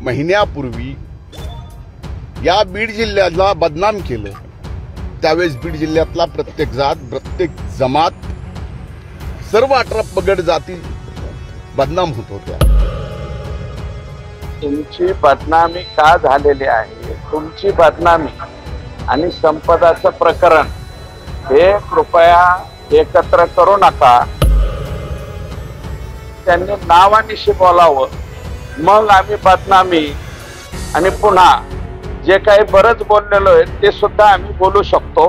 महिन्यापूर्वी या बीड जिल्ह्याला बदनाम केलं, त्यावेळेस बीड जिल्ह्यातला प्रत्येक जात, प्रत्येक जमात, सर्व 18 पगड जाती बदनाम होत होत्या। तुमची बदनामी का झालेली आहे, तुमची बदनामी आणि संपदाचं प्रकरण हे कृपया एकत्र करू नका। त्यांनी नावानिशी बोलावं, मग आम्ही बदनामी आणि पुन्हा जे काही बरंच बोललेलो आहे ते सुद्धा आम्ही बोलू शकतो।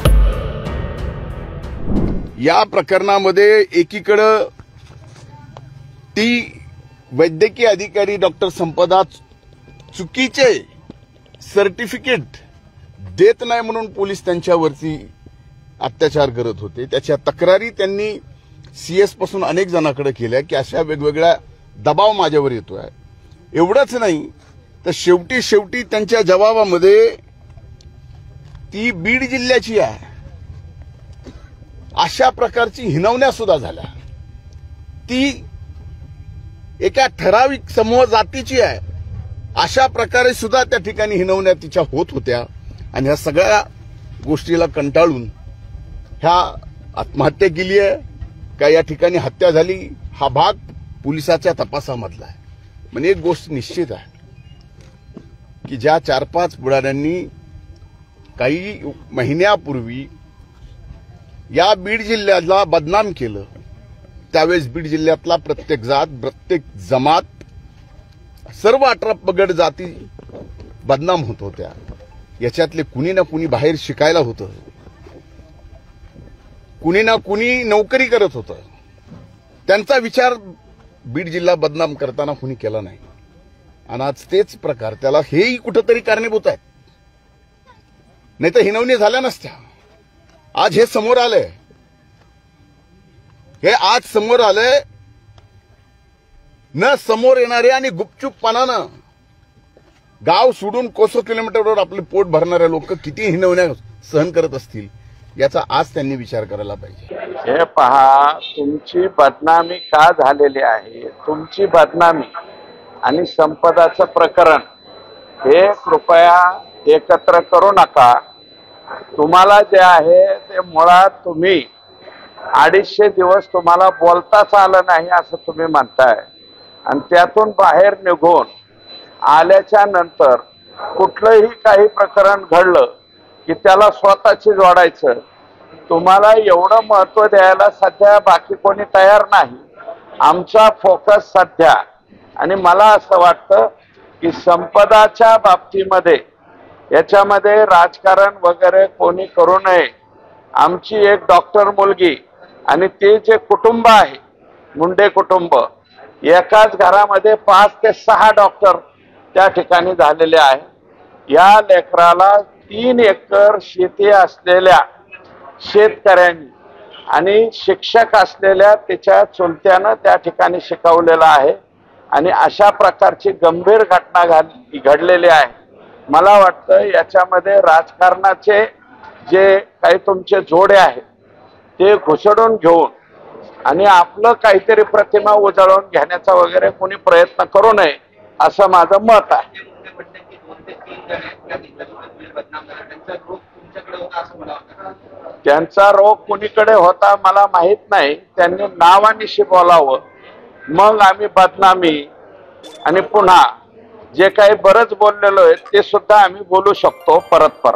या प्रकरणामध्ये एकीकडे ती वैद्यकीय अधिकारी डॉक्टर संपदा चुकीचे सर्टिफिकेट देत नाही म्हणून पोलीस त्यांच्यावरती अत्याचार करत होते। त्याच्या तक्रारी त्यांनी सीएस पासून अनेक जणांकडे केल्या की अशा वेगवेगळ्या दबाव माझ्यावर येतोय। एवढंच नाही तर शेवटी त्यांच्या जबाबामध्ये ती बीड जिल्ह्याची आहे अशा प्रकारची हिनवण्या सुद्धा झाल्या। ती एका ठराविक समूह जातीची आहे अशा प्रकारे सुद्धा त्या ठिकाणी हिनवण्या तिच्या होत होत्या। आणि ह्या सगळ्या गोष्टीला कंटाळून ह्या आत्महत्या केली आहे का या ठिकाणी हत्या झाली हा भाग पोलिसाच्या तपासामधला आहे। म्हणजे एक गोष्ट निश्चित आहे की ज्या 4-5 पुढाऱ्यांनी काही महिन्यापूर्वी या बीड जिल्ह्याला बदनाम केलं, त्यावेळेस बीड जिल्ह्यातला प्रत्येक जात, प्रत्येक जमात, सर्व 18 पगड जाती बदनाम होत होत्या। याच्यातले कुणी ना कुणी बाहेर शिकायला होतं, कुणी ना कुणी नोकरी करत होतं। त्यांचा विचार बीड जिल्हा बदनाम करताना कुणी केला नाही। आणि आज तेच प्रकार त्याला हेही कुठंतरी कारणीभूत आहेत, नाही तर हिनवणी झाल्या नसत्या। आज हे समोर आलंय, हे आज समोर आलंय। न समोर येणारे आणि गुपचूपपणानं गाव सोडून कोसो किलोमीटरवर आपले पोट भरणारे लोक किती हिनवण्या सहन करत असतील याचा आज त्यांनी विचार करायला पाहिजे। हे पहा, तुमची बदनामी का झालेली आहे, तुमची बदनामी आणि संपदाचं प्रकरण हे कृपया एकत्र करू नका। तुम्हाला जे आहे ते मुळात तुम्ही 250 दिवस तुम्हाला बोलताच आलं नाही असं तुम्ही म्हणताय आणि त्यातून बाहेर निघून आल्याच्या नंतर कुठलंही काही प्रकरण घडलं की त्याला स्वतःची जोडायचं। तुम्हाला एवढं महत्व द्यायला सध्या बाकी कोणी तयार नाही। आमचा फोकस सध्या आणि मला असं वाटतं की संपदाच्या बाबतीमध्ये याच्यामध्ये राजकारण वगैरे कोणी करू नये। आमची एक डॉक्टर मुलगी आणि ते जे कुटुंब आहे मुंडे कुटुंब, एकाच घरामध्ये 5 ते 6 डॉक्टर त्या ठिकाणी झालेले आहे। या लेकराला 3 एकर शेती असलेल्या शेतकऱ्यांनी आणि शिक्षक असलेल्या त्याच्या चुलत्यानं त्या ठिकाणी शिकवलेलं आहे आणि अशा प्रकारची गंभीर घटना घडलेली आहे। मला वाटतं याच्यामध्ये राजकारणाचे जे काही तुमचे जोडे आहेत ते घुसडून घेऊन आणि आपलं काहीतरी प्रतिमा उजळवून घेण्याचा वगैरे कोणी प्रयत्न करू नये असं माझं मत आहे। त्यांचा रोग कुणीकडे होता मला माहित नाही। त्यांनी नावानिशी बोलावं, मग आम्ही बदनामी आणि पुन्हा जे काही बरंच बोललेलो आहे ते सुद्धा आम्ही बोलू शकतो परत।